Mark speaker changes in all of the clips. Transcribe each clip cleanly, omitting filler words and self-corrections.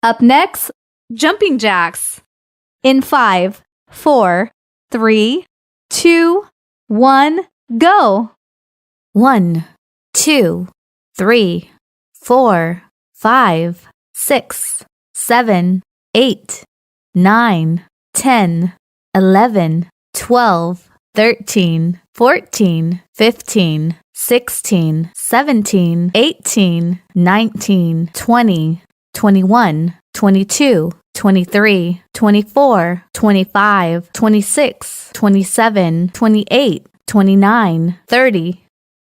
Speaker 1: Up next, jumping jacks. In 5, 4, 3, 2, 1, go.
Speaker 2: 1, 2, 3, 4, 5, 6, 7, 8, 9, 10, 11, 12, 13, 14, 15, 16, 17, 18, 19, 20, 21, 22, 23, 24, 25, 26, 27, 28, 29, 30,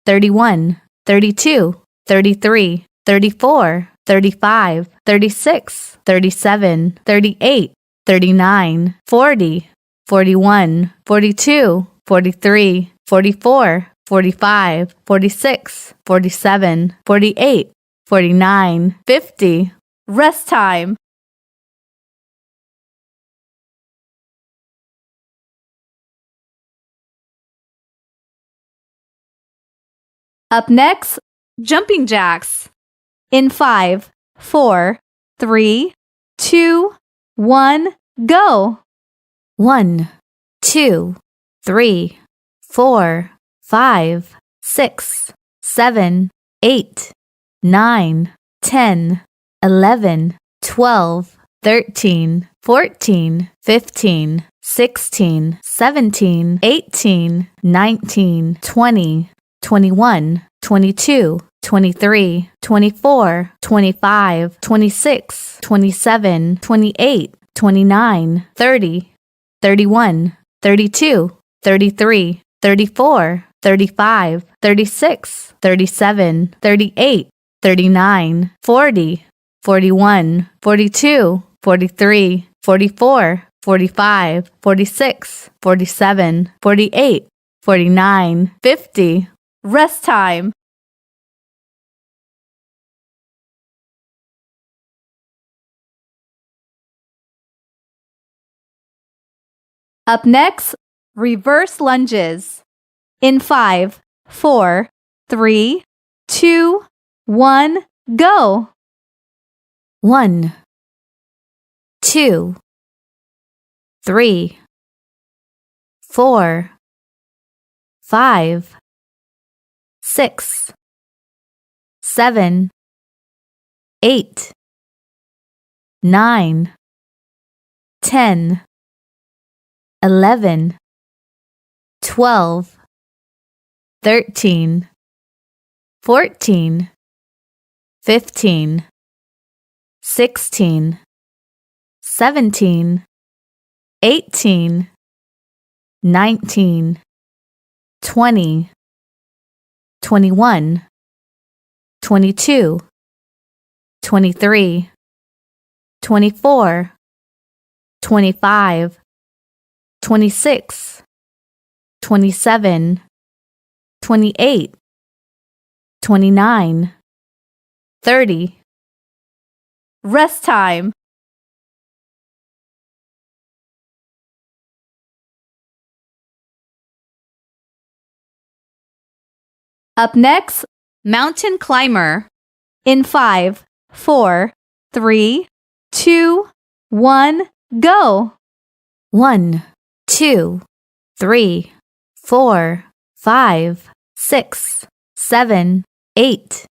Speaker 2: 31, 32, 33, 34, 35, 36, 37, 38, 39, 40, 41, 42, 43, 44, 45, 46, 47, 48, 49, 50. Rest time. Up next, jumping jacks. In 5, 4, 3, 2, 1, go. 1, 2, 3, 4, 5, 6, 7, 8, 9, 10, 11, 12, 13, 14, 15, 16, 17, 18, 19, 20, 21, 22, 23, 24, 25, 26, 27, 28, 29, 30, 31, 32, 33, 34, 35, 36, 37, 38, 39, 40, 41, 42, 43, 44, 45, 46, 47, 48, 49, 50. Rest time. Up next, reverse lunges. In 5, 4, 3, 2, 1, go. 1, 2, 3, 4, 5, 6, 7, 8, 9, 10, 11, 12, 13, 14, 15, 16, 17, 18, 19, 20, 21, 22, 23, 24, 25, 26, 27, 28, 29, 30. Rest time. Up next, mountain climber. In 5, 4, 3, 2, 1, go. 1, 2, 3, 4, 5, 6, 7, 8,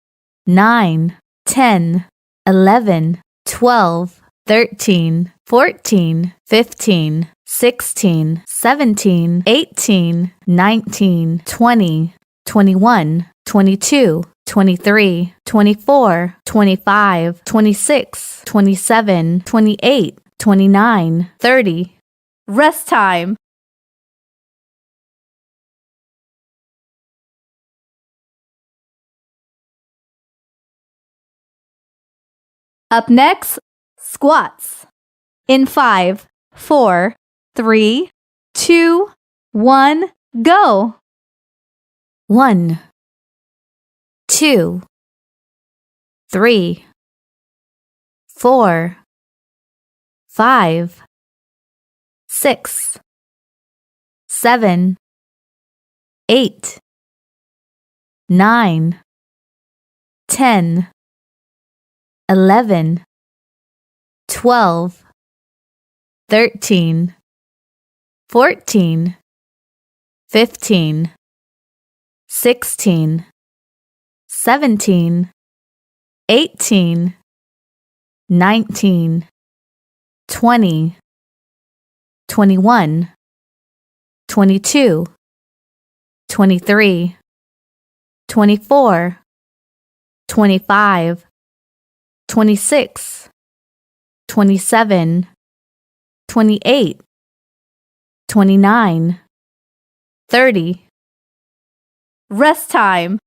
Speaker 2: 9, 10, 11, 12, 13, 14, 15, 16, 17, 18, 19, 20, 21, 22, 23, 24, 25, 26, 27, 28, 29, 30. Rest time. Up next, squats. In 5, 4, 3, 2, 1, go. 1, 2, 3, 4, 5, 6, 7, 8, 9, 10, 11, 12, 13, 14, 15, 16, 17, 18, 19, 20, 21, 22, 23, 24, 25, 26, 27, 28, 29, 30.
Speaker 1: Rest time.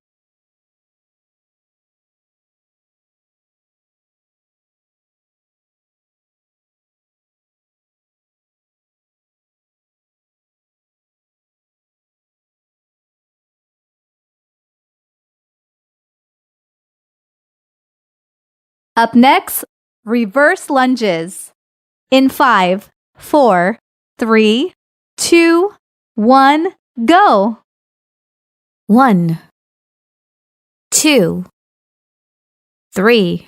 Speaker 1: Up next, reverse lunges. In 5, 4, 3, 2, 1, go.
Speaker 2: 1, 2, 3,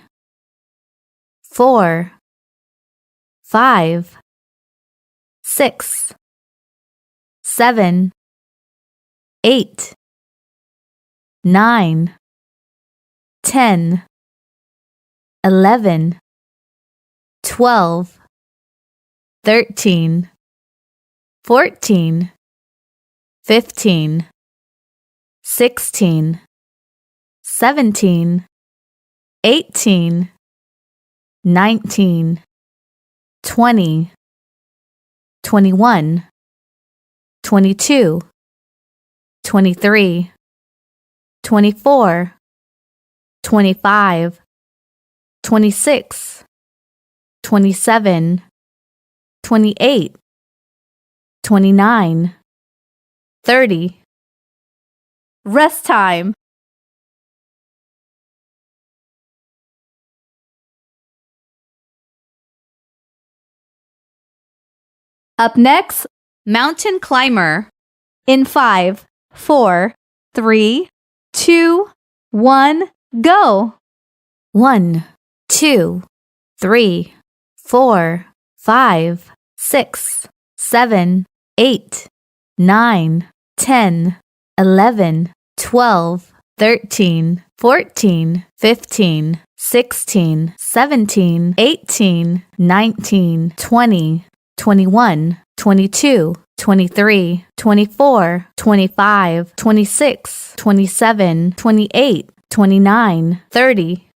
Speaker 2: 4, 5, 6, 7, 8, 9, 10, 11, 12, 13, 14, 15, 16, 17, 18, 19, 20, 21, 22, 23, 24, 25, 26, 27, 28, 29, 30.
Speaker 1: Rest time. Up next, mountain climber. In 5, 4, 3, 2, 1, go.
Speaker 2: 1, 2, 3, 4, 5, 6, 7, 8, 9, 10, 11, 12, 13, 14, 15, 16, 17, 18, 19, 20, 21, 22, 23, 24, 25, 26, 27, 28, 29, 30.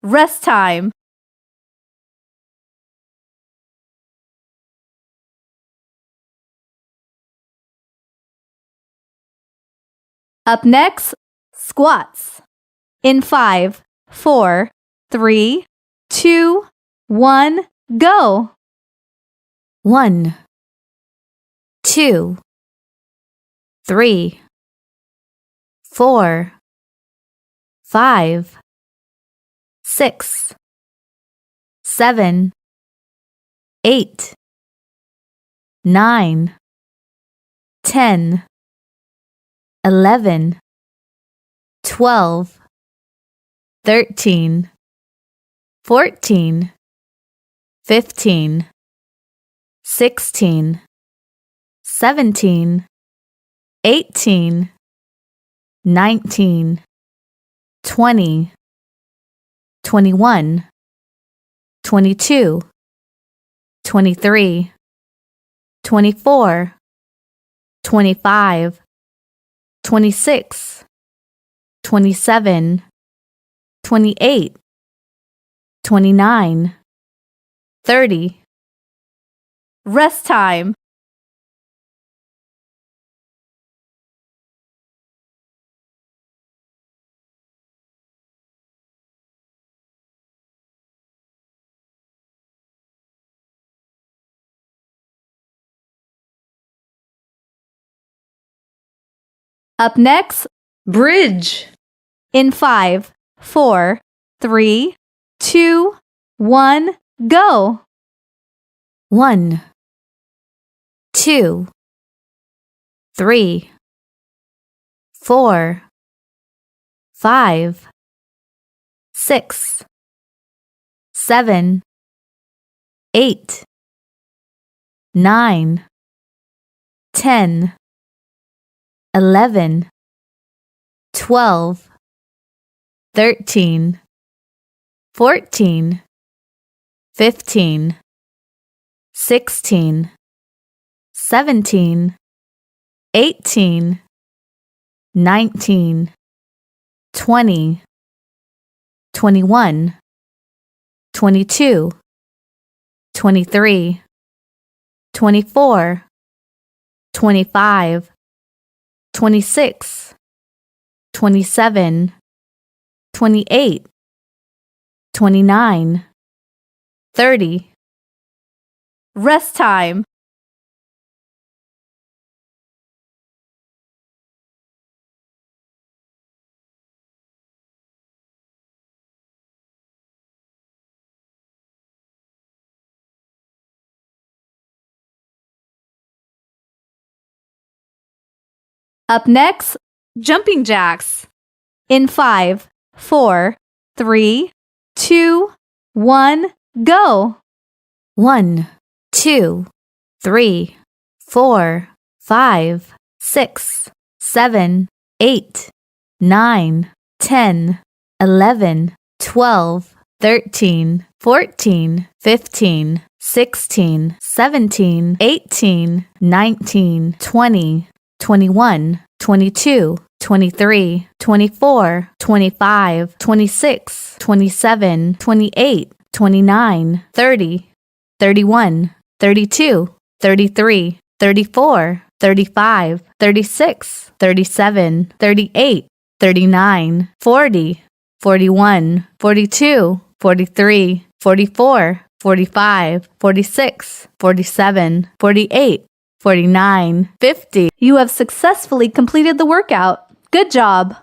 Speaker 1: Rest time. Up next, squats. In 5, 4, 3, 2, 1, go.
Speaker 2: 1, 2, 3, 4, 5, 6, 7, 8, 9, 10, 11, 12, 13, 14, 15, 16, 17, 18, 19, 20, 21, 22, 23, 24, 25, 26, 27, 28, 29, 30.
Speaker 1: Rest time. Up next, bridge. In 5, 4, 3, 2, 1, go.
Speaker 2: 1, 2, 3, 4, 5, 6, 7, 8, 9, 10, 11, 12, 13, 14, 15, 16, 17, 18, 19, 20, 21, 22, 23, 24, 25, 26, 27, 28, 29, 30.
Speaker 1: Rest time. Up next, jumping jacks. In 5, 4, 3, 2, 1, go.
Speaker 2: 1, 2, 3, 4, 5, 6, 7, 8, 9, 10, 11, 12, 13, 14, 15, 16, 17, 18, 19, 20, 21, 22, 23, 24, 25, 26, 27, 28, 29, 30, 31, 32, 33, 34, 35, 36, 37, 38, 39, 40, 41, 42, 43, 44, 45, 46, 47, 48, 49, 50. You have successfully completed the workout. Good job!